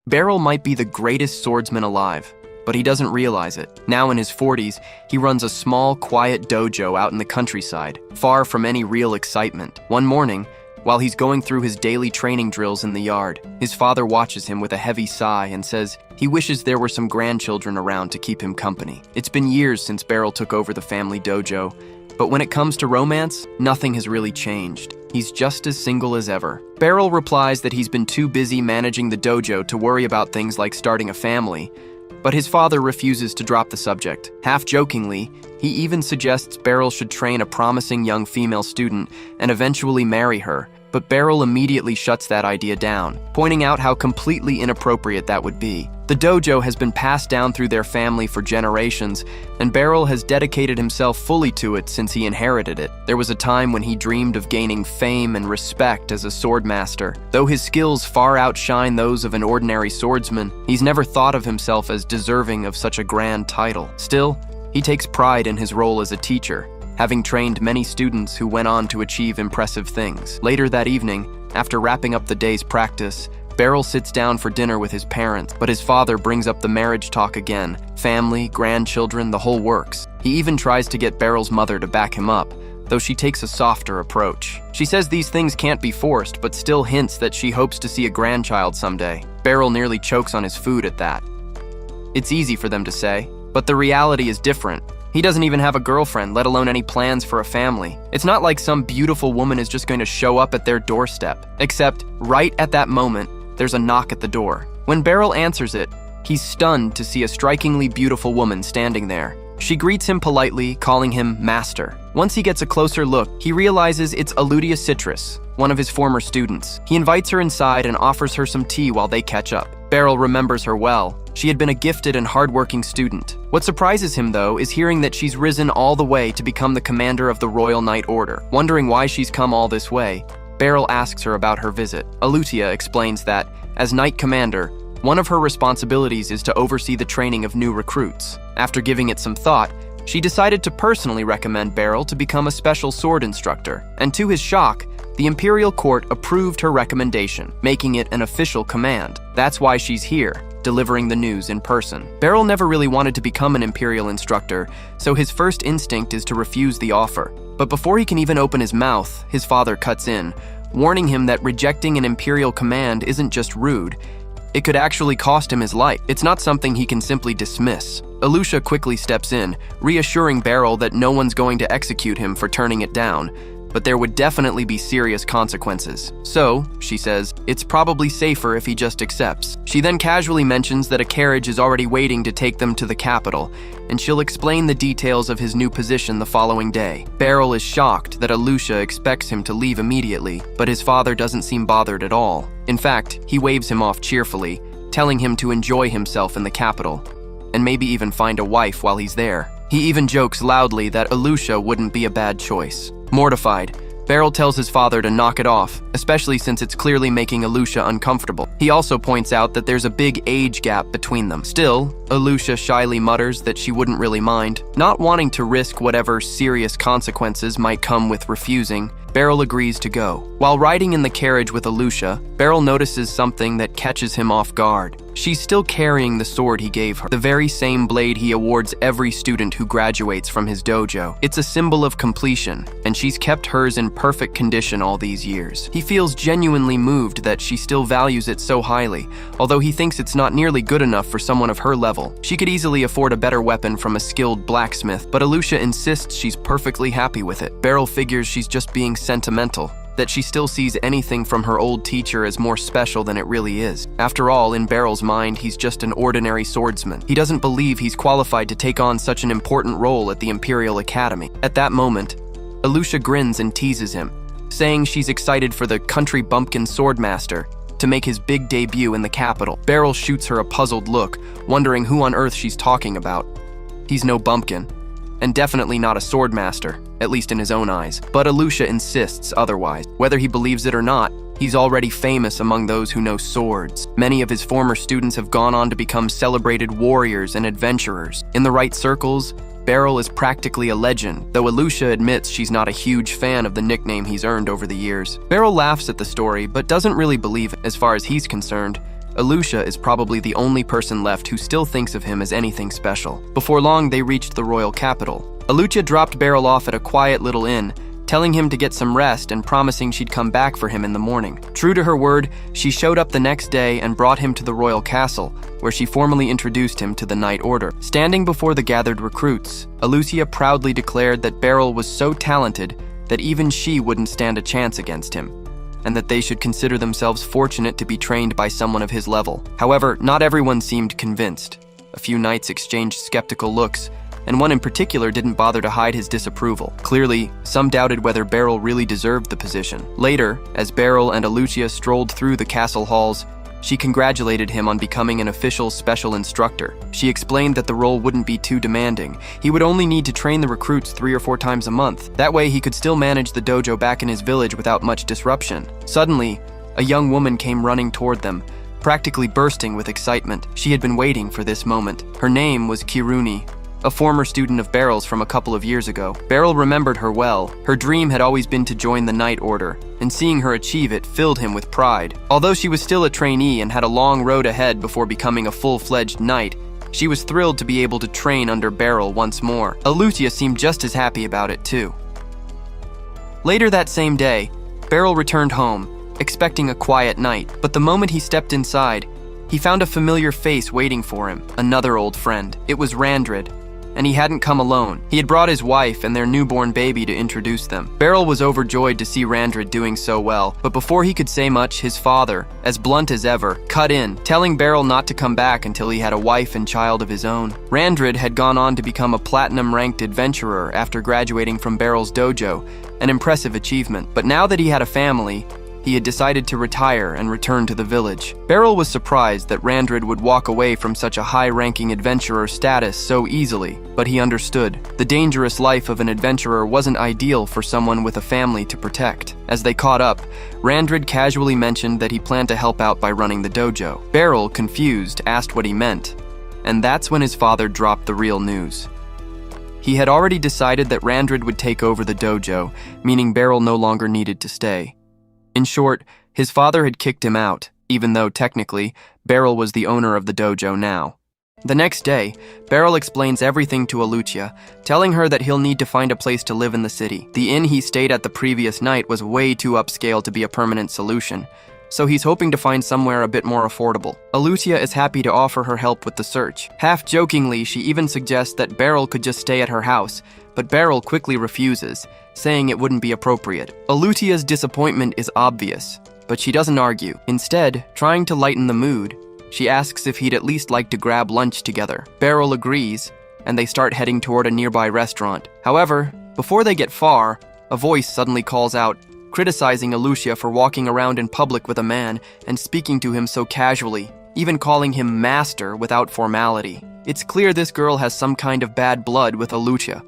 Beryl might be the greatest swordsman alive, but he doesn't realize it. Now in his 40s, he runs a small, quiet dojo out in the countryside, far from any real excitement. One morning, while he's going through his daily training drills in the yard, his father watches him with a heavy sigh and says he wishes there were some grandchildren around to keep him company. It's been years since Beryl took over the family dojo, but when it comes to romance, nothing has really changed. He's just as single as ever. Beryl replies that he's been too busy managing the dojo to worry about things like starting a family, but his father refuses to drop the subject. Half-jokingly, he even suggests Beryl should train a promising young female student and eventually marry her, but Beryl immediately shuts that idea down, pointing out how completely inappropriate that would be. The dojo has been passed down through their family for generations, and Beryl has dedicated himself fully to it since he inherited it. There was a time when he dreamed of gaining fame and respect as a swordmaster. Though his skills far outshine those of an ordinary swordsman, he's never thought of himself as deserving of such a grand title. Still, he takes pride in his role as a teacher, having trained many students who went on to achieve impressive things. Later that evening, after wrapping up the day's practice, Beryl sits down for dinner with his parents, but his father brings up the marriage talk again. Family, grandchildren, the whole works. He even tries to get Beryl's mother to back him up, though she takes a softer approach. She says these things can't be forced, but still hints that she hopes to see a grandchild someday. Beryl nearly chokes on his food at that. It's easy for them to say, but the reality is different. He doesn't even have a girlfriend, let alone any plans for a family. It's not like some beautiful woman is just going to show up at their doorstep. Except, right at that moment, there's a knock at the door. When Beryl answers it, he's stunned to see a strikingly beautiful woman standing there. She greets him politely, calling him Master. Once he gets a closer look, he realizes it's Aludia Citrus, one of his former students. He invites her inside and offers her some tea while they catch up. Beryl remembers her well. She had been a gifted and hardworking student. What surprises him, though, is hearing that she's risen all the way to become the commander of the Royal Knight Order. Wondering why she's come all this way, Beryl asks her about her visit. Alutia explains that, as Knight Commander, one of her responsibilities is to oversee the training of new recruits. After giving it some thought, she decided to personally recommend Beryl to become a special sword instructor, and to his shock, the Imperial Court approved her recommendation, making it an official command. That's why she's here, delivering the news in person. Beryl never really wanted to become an Imperial instructor, so his first instinct is to refuse the offer. But before he can even open his mouth, his father cuts in, warning him that rejecting an Imperial command isn't just rude, it could actually cost him his life. It's not something he can simply dismiss. Alutia quickly steps in, reassuring Beryl that no one's going to execute him for turning it down, but there would definitely be serious consequences. So, she says, it's probably safer if he just accepts. She then casually mentions that a carriage is already waiting to take them to the capital, and she'll explain the details of his new position the following day. Beryl is shocked that Alutia expects him to leave immediately, but his father doesn't seem bothered at all. In fact, he waves him off cheerfully, telling him to enjoy himself in the capital, and maybe even find a wife while he's there. He even jokes loudly that Alutia wouldn't be a bad choice. Mortified, Beryl tells his father to knock it off, especially since it's clearly making Alutia uncomfortable. He also points out that there's a big age gap between them. Still, Alutia shyly mutters that she wouldn't really mind. Not wanting to risk whatever serious consequences might come with refusing, Beryl agrees to go. While riding in the carriage with Alutia, Beryl notices something that catches him off guard. She's still carrying the sword he gave her, the very same blade he awards every student who graduates from his dojo. It's a symbol of completion, and she's kept hers in perfect condition all these years. He feels genuinely moved that she still values it so highly, although he thinks it's not nearly good enough for someone of her level. She could easily afford a better weapon from a skilled blacksmith, but Alutia insists she's perfectly happy with it. Beryl figures she's just being sentimental, that she still sees anything from her old teacher as more special than it really is. After all, in Beryl's mind, he's just an ordinary swordsman. He doesn't believe he's qualified to take on such an important role at the Imperial Academy. At that moment, Alutia grins and teases him, saying she's excited for the country bumpkin swordmaster to make his big debut in the capital. Beryl shoots her a puzzled look, wondering who on earth she's talking about. He's no bumpkin, and definitely not a swordmaster, at least in his own eyes. But Alutia insists otherwise. Whether he believes it or not, he's already famous among those who know swords. Many of his former students have gone on to become celebrated warriors and adventurers. In the right circles, Beryl is practically a legend, though Alutia admits she's not a huge fan of the nickname he's earned over the years. Beryl laughs at the story, but doesn't really believe it. As far as he's concerned, Alucia is probably the only person left who still thinks of him as anything special. Before long, they reached the royal capital. Alucia dropped Beryl off at a quiet little inn, telling him to get some rest and promising she'd come back for him in the morning. True to her word, she showed up the next day and brought him to the royal castle, where she formally introduced him to the Knight Order. Standing before the gathered recruits, Alucia proudly declared that Beryl was so talented that even she wouldn't stand a chance against him, and that they should consider themselves fortunate to be trained by someone of his level. However, not everyone seemed convinced. A few knights exchanged skeptical looks, and one in particular didn't bother to hide his disapproval. Clearly, some doubted whether Beryl really deserved the position. Later, as Beryl and Alucia strolled through the castle halls, she congratulated him on becoming an official special instructor. She explained that the role wouldn't be too demanding. He would only need to train the recruits 3 or 4 times a month. That way, he could still manage the dojo back in his village without much disruption. Suddenly, a young woman came running toward them, practically bursting with excitement. She had been waiting for this moment. Her name was Kiruni, a former student of Beryl's from a couple of years ago. Beryl remembered her well. Her dream had always been to join the Knight Order, and seeing her achieve it filled him with pride. Although she was still a trainee and had a long road ahead before becoming a full-fledged knight, she was thrilled to be able to train under Beryl once more. Alucia seemed just as happy about it too. Later that same day, Beryl returned home, expecting a quiet night, but the moment he stepped inside, he found a familiar face waiting for him, another old friend. It was Randrid, and he hadn't come alone. He had brought his wife and their newborn baby to introduce them. Beryl was overjoyed to see Randrid doing so well, but before he could say much, his father, as blunt as ever, cut in, telling Beryl not to come back until he had a wife and child of his own. Randrid had gone on to become a platinum-ranked adventurer after graduating from Beryl's dojo, an impressive achievement. But now that he had a family, he had decided to retire and return to the village. Beryl was surprised that Randrid would walk away from such a high-ranking adventurer status so easily, but he understood. The dangerous life of an adventurer wasn't ideal for someone with a family to protect. As they caught up, Randrid casually mentioned that he planned to help out by running the dojo. Beryl, confused, asked what he meant, and that's when his father dropped the real news. He had already decided that Randrid would take over the dojo, meaning Beryl no longer needed to stay. In short, his father had kicked him out, even though technically, Beryl was the owner of the dojo now. The next day, Beryl explains everything to Alucia, telling her that he'll need to find a place to live in the city. The inn he stayed at the previous night was way too upscale to be a permanent solution, so he's hoping to find somewhere a bit more affordable. Alucia is happy to offer her help with the search. Half-jokingly, she even suggests that Beryl could just stay at her house, but Beryl quickly refuses, saying it wouldn't be appropriate. Alucia's disappointment is obvious, but she doesn't argue. Instead, trying to lighten the mood, she asks if he'd at least like to grab lunch together. Beryl agrees, and they start heading toward a nearby restaurant. However, before they get far, a voice suddenly calls out, criticizing Alucia for walking around in public with a man and speaking to him so casually, even calling him master without formality. It's clear this girl has some kind of bad blood with Alucia.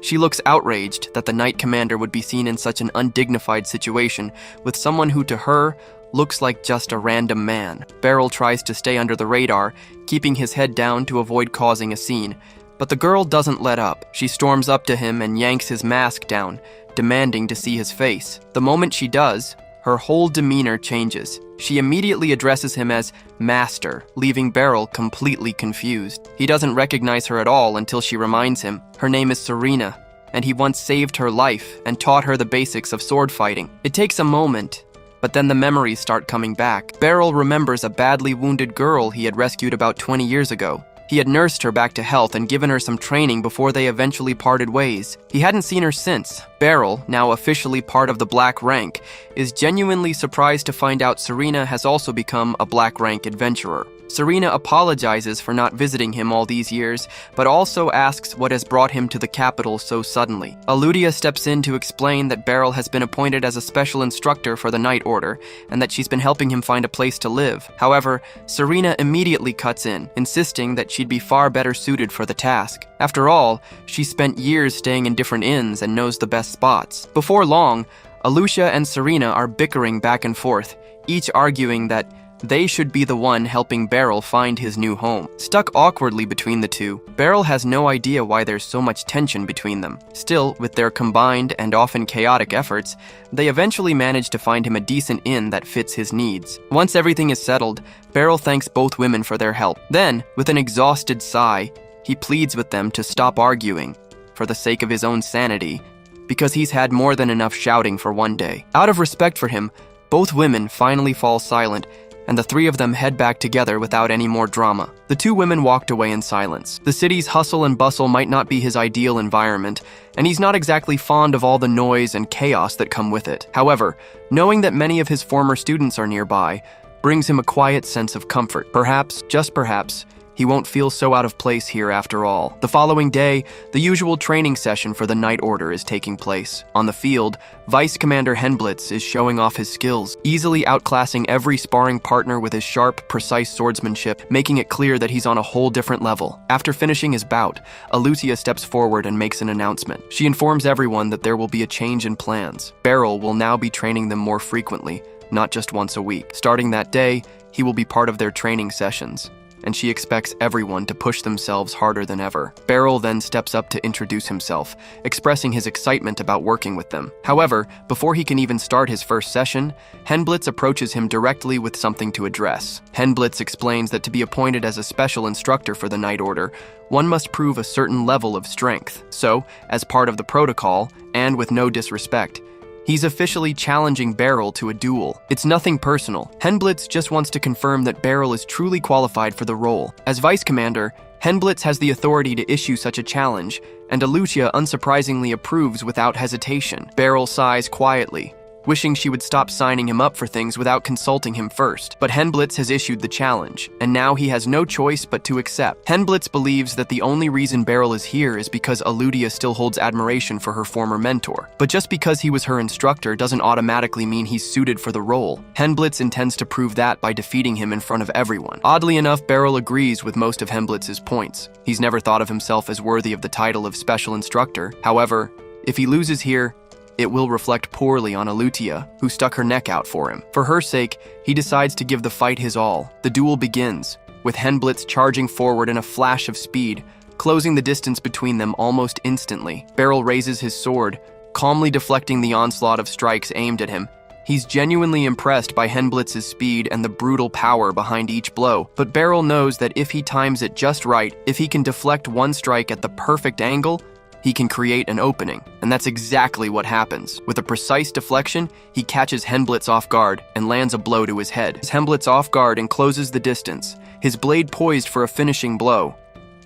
She looks outraged that the Knight Commander would be seen in such an undignified situation with someone who to her looks like just a random man. Beryl tries to stay under the radar, keeping his head down to avoid causing a scene, but the girl doesn't let up. She storms up to him and yanks his mask down, demanding to see his face. The moment she does, her whole demeanor changes. She immediately addresses him as Master, leaving Beryl completely confused. He doesn't recognize her at all until she reminds him her name is Serena, and he once saved her life and taught her the basics of sword fighting. It takes a moment, but then the memories start coming back. Beryl remembers a badly wounded girl he had rescued about 20 years ago. He had nursed her back to health and given her some training before they eventually parted ways. He hadn't seen her since. Beryl, now officially part of the Black Rank, is genuinely surprised to find out Serena has also become a Black Rank adventurer. Serena apologizes for not visiting him all these years, but also asks what has brought him to the capital so suddenly. Alucia steps in to explain that Beryl has been appointed as a special instructor for the Knight Order, and that she's been helping him find a place to live. However, Serena immediately cuts in, insisting that she'd be far better suited for the task. After all, she spent years staying in different inns and knows the best spots. Before long, Alucia and Serena are bickering back and forth, each arguing that they should be the one helping Beryl find his new home. Stuck awkwardly between the two, Beryl has no idea why there's so much tension between them. Still, with their combined and often chaotic efforts, they eventually manage to find him a decent inn that fits his needs. Once everything is settled, Beryl thanks both women for their help. Then, with an exhausted sigh, he pleads with them to stop arguing, for the sake of his own sanity, because he's had more than enough shouting for one day. Out of respect for him, both women finally fall silent, and the three of them head back together without any more drama. The two women walked away in silence. The city's hustle and bustle might not be his ideal environment, and he's not exactly fond of all the noise and chaos that come with it. However, knowing that many of his former students are nearby brings him a quiet sense of comfort. Perhaps, just perhaps, he won't feel so out of place here after all. The following day, the usual training session for the Night Order is taking place. On the field, Vice Commander Henblitz is showing off his skills, easily outclassing every sparring partner with his sharp, precise swordsmanship, making it clear that he's on a whole different level. After finishing his bout, Alutia steps forward and makes an announcement. She informs everyone that there will be a change in plans. Beryl will now be training them more frequently, not just once a week. Starting that day, he will be part of their training sessions, and she expects everyone to push themselves harder than ever. Beryl then steps up to introduce himself, expressing his excitement about working with them. However, before he can even start his first session, Henblitz approaches him directly with something to address. Henblitz explains that to be appointed as a special instructor for the Night Order, one must prove a certain level of strength. So, as part of the protocol, and with no disrespect, he's officially challenging Beryl to a duel. It's nothing personal. Henblitz just wants to confirm that Beryl is truly qualified for the role. As Vice Commander, Henblitz has the authority to issue such a challenge, and Alutia unsurprisingly approves without hesitation. Beryl sighs quietly, wishing she would stop signing him up for things without consulting him first. But Henblitz has issued the challenge, and now he has no choice but to accept. Henblitz believes that the only reason Beryl is here is because Alutia still holds admiration for her former mentor. But just because he was her instructor doesn't automatically mean he's suited for the role. Henblitz intends to prove that by defeating him in front of everyone. Oddly enough, Beryl agrees with most of Henblitz's points. He's never thought of himself as worthy of the title of special instructor. However, if he loses here, it will reflect poorly on Alutia, who stuck her neck out for him. For her sake, he decides to give the fight his all. The duel begins, with Henblitz charging forward in a flash of speed, closing the distance between them almost instantly. Beryl raises his sword, calmly deflecting the onslaught of strikes aimed at him. He's genuinely impressed by Henblitz's speed and the brutal power behind each blow, but Beryl knows that if he times it just right, if he can deflect one strike at the perfect angle, he can create an opening, and that's exactly what happens. With a precise deflection, he catches Henblitz off guard and lands a blow to his head. As Henblitz off guard and closes the distance, his blade poised for a finishing blow.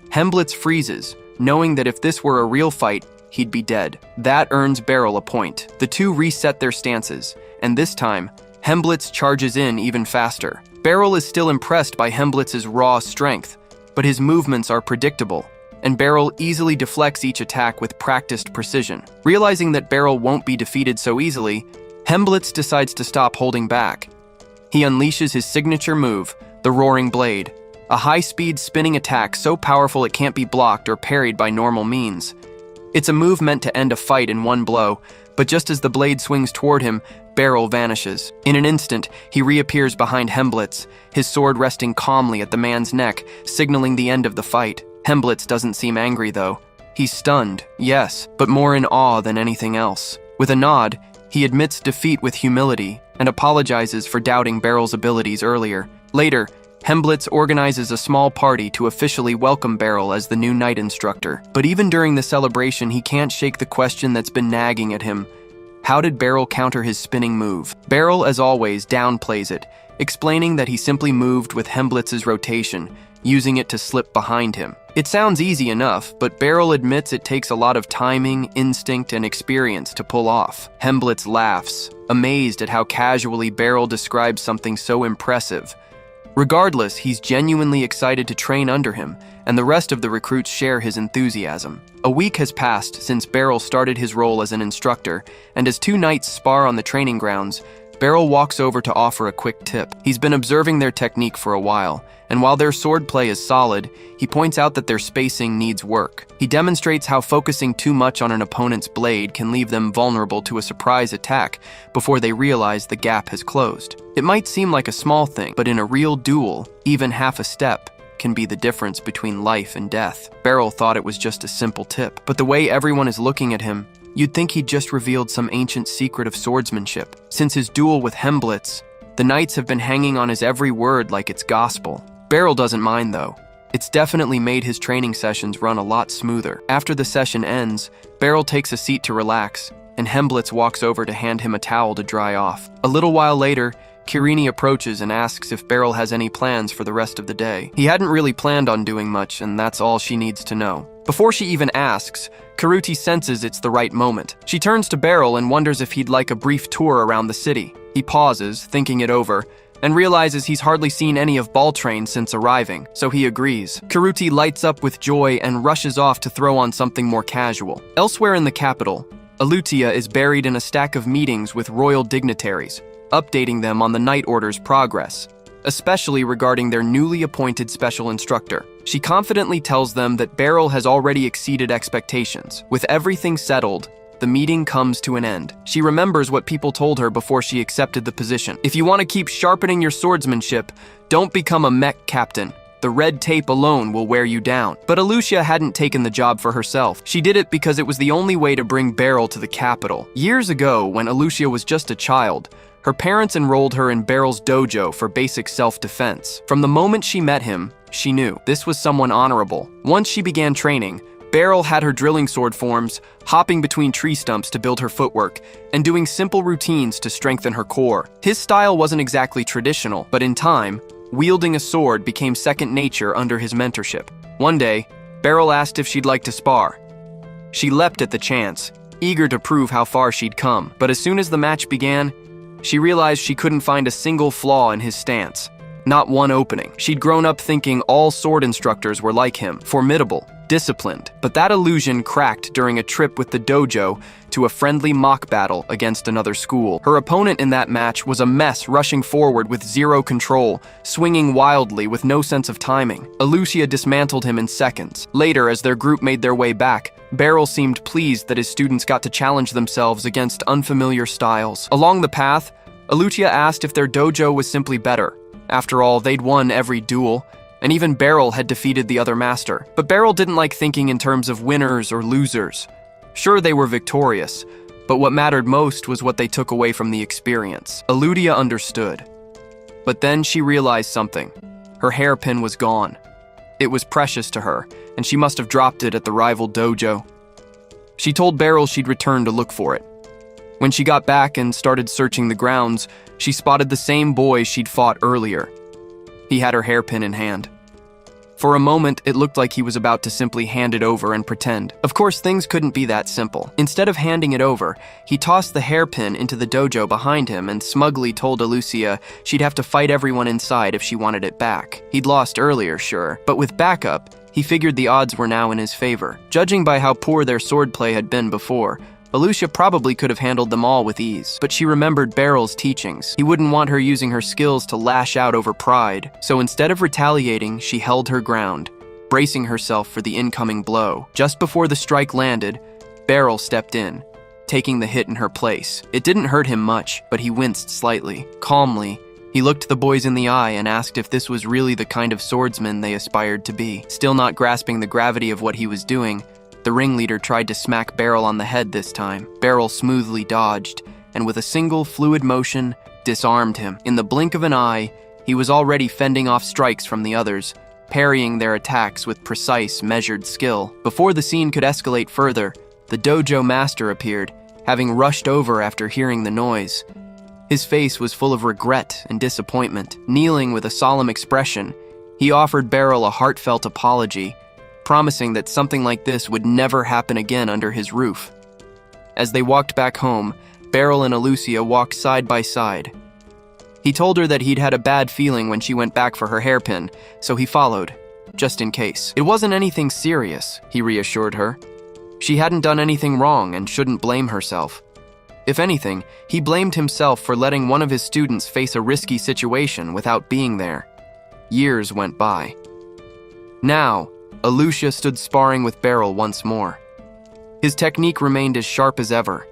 Henblitz freezes, knowing that if this were a real fight, he'd be dead. That earns Beryl a point. The two reset their stances, and this time, Henblitz charges in even faster. Beryl is still impressed by Henblitz's raw strength, but his movements are predictable, and Beryl easily deflects each attack with practiced precision. Realizing that Beryl won't be defeated so easily, Henblitz decides to stop holding back. He unleashes his signature move, the Roaring Blade, a high-speed spinning attack so powerful it can't be blocked or parried by normal means. It's a move meant to end a fight in one blow, but just as the blade swings toward him, Beryl vanishes. In an instant, he reappears behind Henblitz, his sword resting calmly at the man's neck, signaling the end of the fight. Henblitz doesn't seem angry, though. He's stunned, yes, but more in awe than anything else. With a nod, he admits defeat with humility and apologizes for doubting Beryl's abilities earlier. Later, Henblitz organizes a small party to officially welcome Beryl as the new night instructor. But even during the celebration, he can't shake the question that's been nagging at him. How did Beryl counter his spinning move? Beryl, as always, downplays it, explaining that he simply moved with Henblitz's rotation, using it to slip behind him. It sounds easy enough, but Beryl admits it takes a lot of timing, instinct, and experience to pull off. Henblitz laughs, amazed at how casually Beryl describes something so impressive. Regardless, he's genuinely excited to train under him, and the rest of the recruits share his enthusiasm. A week has passed since Beryl started his role as an instructor, and as two knights spar on the training grounds, Beryl walks over to offer a quick tip. He's been observing their technique for a while, and while their swordplay is solid, he points out that their spacing needs work. He demonstrates how focusing too much on an opponent's blade can leave them vulnerable to a surprise attack before they realize the gap has closed. It might seem like a small thing, but in a real duel, even half a step can be the difference between life and death. Beryl thought it was just a simple tip, but the way everyone is looking at him, you'd think he'd just revealed some ancient secret of swordsmanship. Since his duel with Hemblitz, the knights have been hanging on his every word like it's gospel. Beryl doesn't mind though. It's definitely made his training sessions run a lot smoother. After the session ends, Beryl takes a seat to relax, and Hemblitz walks over to hand him a towel to dry off. A little while later, Kirini approaches and asks if Beryl has any plans for the rest of the day. He hadn't really planned on doing much, and that's all she needs to know. Before she even asks, Karuti senses it's the right moment. She turns to Beryl and wonders if he'd like a brief tour around the city. He pauses, thinking it over, and realizes he's hardly seen any of Baltrain since arriving, so he agrees. Karuti lights up with joy and rushes off to throw on something more casual. Elsewhere in the capital, Alutia is buried in a stack of meetings with royal dignitaries, updating them on the Night Order's progress, especially regarding their newly appointed special instructor. She confidently tells them that Beryl has already exceeded expectations. With everything settled, the meeting comes to an end. She remembers what people told her before she accepted the position. If you want to keep sharpening your swordsmanship, don't become a mech captain. The red tape alone will wear you down. But Alutia hadn't taken the job for herself. She did it because it was the only way to bring Beryl to the capital. Years ago, when Alutia was just a child, her parents enrolled her in Beryl's dojo for basic self-defense. From the moment she met him, she knew this was someone honorable. Once she began training, Beryl had her drilling sword forms, hopping between tree stumps to build her footwork, and doing simple routines to strengthen her core. His style wasn't exactly traditional, but in time, wielding a sword became second nature under his mentorship. One day, Beryl asked if she'd like to spar. She leapt at the chance, eager to prove how far she'd come. But as soon as the match began, she realized she couldn't find a single flaw in his stance. Not one opening. She'd grown up thinking all sword instructors were like him, formidable, disciplined. But that illusion cracked during a trip with the dojo to a friendly mock battle against another school. Her opponent in that match was a mess, rushing forward with zero control, swinging wildly with no sense of timing. Alutia dismantled him in seconds. Later, as their group made their way back, Beryl seemed pleased that his students got to challenge themselves against unfamiliar styles. Along the path, Alutia asked if their dojo was simply better. After all, they'd won every duel, and even Beryl had defeated the other master. But Beryl didn't like thinking in terms of winners or losers. Sure, they were victorious, but what mattered most was what they took away from the experience. Alutia understood. But then she realized something. Her hairpin was gone. It was precious to her, and she must have dropped it at the rival dojo. She told Beryl she'd return to look for it. When she got back and started searching the grounds, she spotted the same boy she'd fought earlier. He had her hairpin in hand. For a moment, it looked like he was about to simply hand it over and pretend. Of course, things couldn't be that simple. Instead of handing it over, he tossed the hairpin into the dojo behind him and smugly told Alutia she'd have to fight everyone inside if she wanted it back. He'd lost earlier, sure, but with backup, he figured the odds were now in his favor. Judging by how poor their swordplay had been before, Alutia probably could have handled them all with ease, but she remembered Beryl's teachings. He wouldn't want her using her skills to lash out over pride, so instead of retaliating, she held her ground, bracing herself for the incoming blow. Just before the strike landed, Beryl stepped in, taking the hit in her place. It didn't hurt him much, but he winced slightly. Calmly, he looked the boys in the eye and asked if this was really the kind of swordsman they aspired to be. Still not grasping the gravity of what he was doing, the ringleader tried to smack Beryl on the head this time. Beryl smoothly dodged, and with a single fluid motion, disarmed him. In the blink of an eye, he was already fending off strikes from the others, parrying their attacks with precise, measured skill. Before the scene could escalate further, the dojo master appeared, having rushed over after hearing the noise. His face was full of regret and disappointment. Kneeling with a solemn expression, he offered Beryl a heartfelt apology, promising that something like this would never happen again under his roof. As they walked back home, Beryl and Alutia walked side by side. He told her that he'd had a bad feeling when she went back for her hairpin, so he followed, just in case. It wasn't anything serious, he reassured her. She hadn't done anything wrong and shouldn't blame herself. If anything, he blamed himself for letting one of his students face a risky situation without being there. Years went by. Now, Alucia stood sparring with Beryl once more. His technique remained as sharp as ever.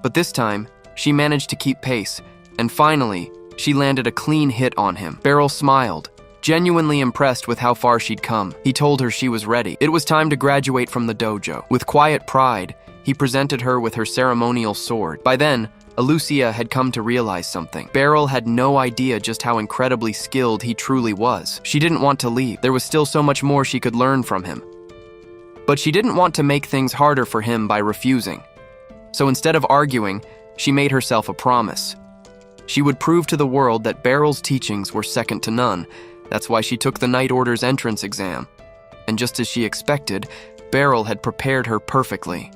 But this time, she managed to keep pace, and finally, she landed a clean hit on him. Beryl smiled, genuinely impressed with how far she'd come. He told her she was ready. It was time to graduate from the dojo. With quiet pride, he presented her with her ceremonial sword. By then, Alucia had come to realize something. Beryl had no idea just how incredibly skilled he truly was. She didn't want to leave. There was still so much more she could learn from him. But she didn't want to make things harder for him by refusing. So instead of arguing, she made herself a promise. She would prove to the world that Beryl's teachings were second to none. That's why she took the Night Order's entrance exam. And just as she expected, Beryl had prepared her perfectly.